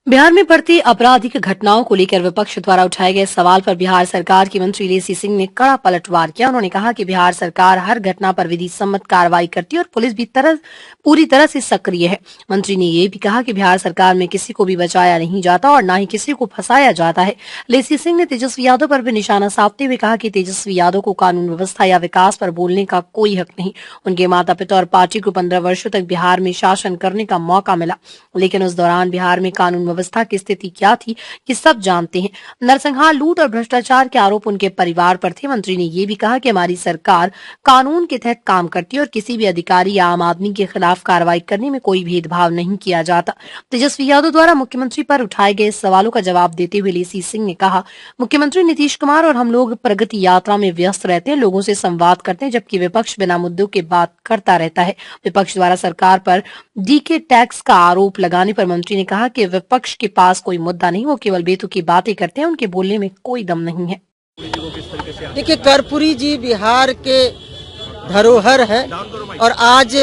बिहार में बढ़ती आपराधिक घटनाओं को लेकर विपक्ष द्वारा उठाए गए सवाल पर बिहार सरकार की मंत्री लेसी सिंह ने कड़ा पलटवार किया। उन्होंने कहा कि बिहार सरकार हर घटना पर विधि सम्मत कार्रवाई करती है और पुलिस भी पूरी तरह से सक्रिय है। मंत्री ने ये भी कहा कि बिहार सरकार में किसी को भी बचाया नहीं जाता और न ही किसी को फंसाया जाता है। लेसी सिंह ने तेजस्वी यादव पर भी निशाना साधते हुए कहा कि तेजस्वी यादव को कानून व्यवस्था या विकास पर बोलने का कोई हक नहीं। उनके माता पिता और पार्टी को 15 वर्षों तक बिहार में शासन करने का मौका मिला, लेकिन उस दौरान बिहार में कानून व्यवस्था की स्थिति क्या थी ये सब जानते हैं। नरसंहार, लूट और भ्रष्टाचार के आरोप उनके परिवार पर थे। मंत्री ने ये भी कहा कि हमारी सरकार कानून के तहत काम करती है और किसी भी अधिकारी या आम आदमी के खिलाफ कार्रवाई करने में कोई भेदभाव नहीं किया जाता। तेजस्वी यादव द्वारा मुख्यमंत्री पर उठाए गए सवालों का जवाब देते हुए लेसी सिंह ने कहा, मुख्यमंत्री नीतीश कुमार और हम लोग प्रगति यात्रा में व्यस्त रहते हैं, लोगों से संवाद करते हैं, जबकि विपक्ष बिना मुद्दों के बात करता रहता है। विपक्ष द्वारा सरकार पर डीके टैक्स का आरोप लगाने पर मंत्री ने कहा कि विपक्ष के पास कोई मुद्दा नहीं, वो केवल बेतुकी बातें करते हैं, उनके बोलने में कोई दम नहीं है। देखिए, कर्पूरी जी बिहार के धरोहर है और आज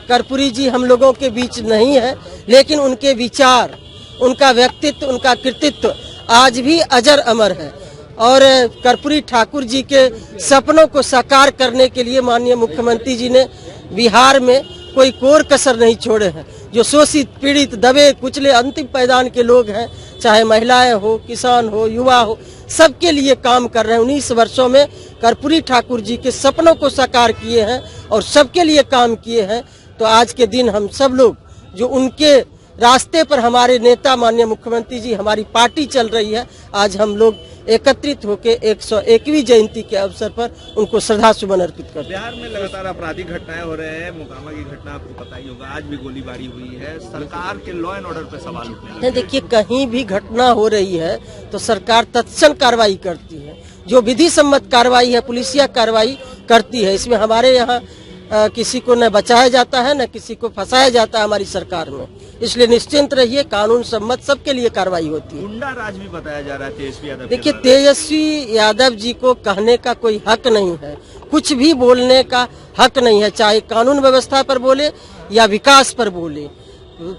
कर्पूरी जी हम लोगों के बीच नहीं है, लेकिन उनके विचार, उनका व्यक्तित्व, उनका कृतित्व आज भी अजर अमर है। और कर्पूरी ठाकुर जी के सपनों को साकार करने के लिए माननीय मुख्यमंत्री जी ने बिहार में कोई कोर कसर नहीं छोड़े हैं। जो शोषित, पीड़ित, दबे कुचले अंतिम पायदान के लोग हैं, चाहे महिलाएं हो, किसान हो, युवा हो, सबके लिए काम कर रहे हैं। 19 वर्षों में कर्पूरी ठाकुर जी के सपनों को साकार किए हैं और सबके लिए काम किए हैं। तो आज के दिन हम सब लोग जो उनके रास्ते पर हमारे नेता माननीय मुख्यमंत्री जी, हमारी पार्टी चल रही है, आज हम लोग एकत्रित होकर 101वीं जयंती के अवसर पर उनको श्रद्धा सुमन अर्पित करते हैं। बिहार में लगातार आपराधिक घटनाएं हो रहे हैं। मोकामा की घटना आपको पता ही होगा, आज भी गोलीबारी हुई है। सरकार के लॉ एंड ऑर्डर पर सवाल उठे हैं। देखिए, कहीं भी घटना हो रही है तो सरकार तत्क्षण कार्रवाई करती है। जो विधि सम्मत कार्रवाई है, पुलिसिया कार्रवाई करती है। इसमें हमारे यहाँ किसी को न बचाया जाता है, न किसी को फंसाया जाता है हमारी सरकार में। इसलिए निश्चिंत रहिए, कानून सम्मत सबके लिए कार्रवाई होती है। गुंडा राज भी बताया जा रहा है तेजस्वी यादव। देखिए, तेजस्वी यादव जी को कहने का कोई हक नहीं है, कुछ भी बोलने का हक नहीं है, चाहे कानून व्यवस्था पर बोले या विकास पर बोले।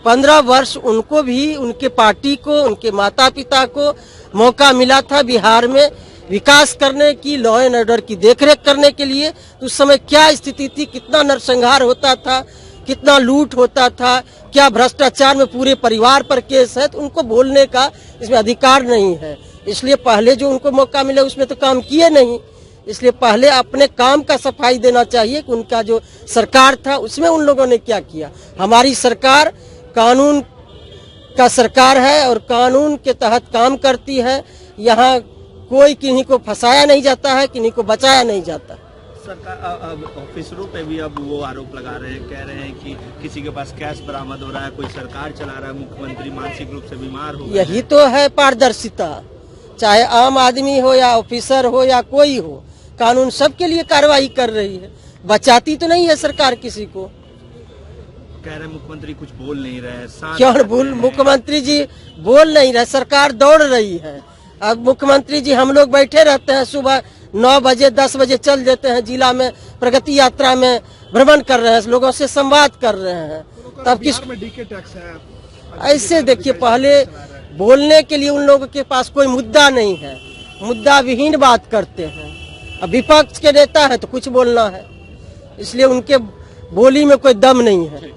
15 वर्ष उनको भी, उनके पार्टी को, उनके माता पिता को मौका मिला था बिहार में विकास करने की, लॉ एंड ऑर्डर की देखरेख करने के लिए। तो उस समय क्या स्थिति थी, कितना नरसंहार होता था, कितना लूट होता था, क्या भ्रष्टाचार में पूरे परिवार पर केस है, तो उनको बोलने का इसमें अधिकार नहीं है। इसलिए पहले जो उनको मौका मिला उसमें तो काम किए नहीं, इसलिए पहले अपने काम का सफाई देना चाहिए कि उनका जो सरकार था उसमें उन लोगों ने क्या किया। हमारी सरकार कानून का सरकार है और कानून के तहत काम करती है। यहाँ कोई किन्हीं को फंसाया नहीं जाता है, किन्हीं को बचाया नहीं जाता। सरकार अब ऑफिसरों पे भी अब वो आरोप लगा रहे हैं, कह रहे हैं कि किसी के पास कैश बरामद हो रहा है, कोई सरकार चला रहा है, मुख्यमंत्री मानसिक रूप से बीमार हो गए। यही तो है पारदर्शिता, चाहे आम आदमी हो या ऑफिसर हो या कोई हो, कानून सबके लिए कार्रवाई कर रही है, बचाती तो नहीं है सरकार किसी को। कह रहे मुख्यमंत्री कुछ बोल नहीं रहे। क्यों बोल, मुख्यमंत्री जी बोल नहीं रहे, सरकार दौड़ रही है। अब मुख्यमंत्री जी, हम लोग बैठे रहते हैं, सुबह 9 बजे 10 बजे चल देते हैं, जिला में प्रगति यात्रा में भ्रमण कर रहे हैं, लोगों से संवाद कर रहे हैं। तब किस में डीके टैक्स है? ऐसे देखिए, पहले बोलने के लिए उन लोगों के पास कोई मुद्दा नहीं है, मुद्दा विहीन बात करते हैं। अब विपक्ष के नेता है तो कुछ बोलना है, इसलिए उनके बोली में कोई दम नहीं है।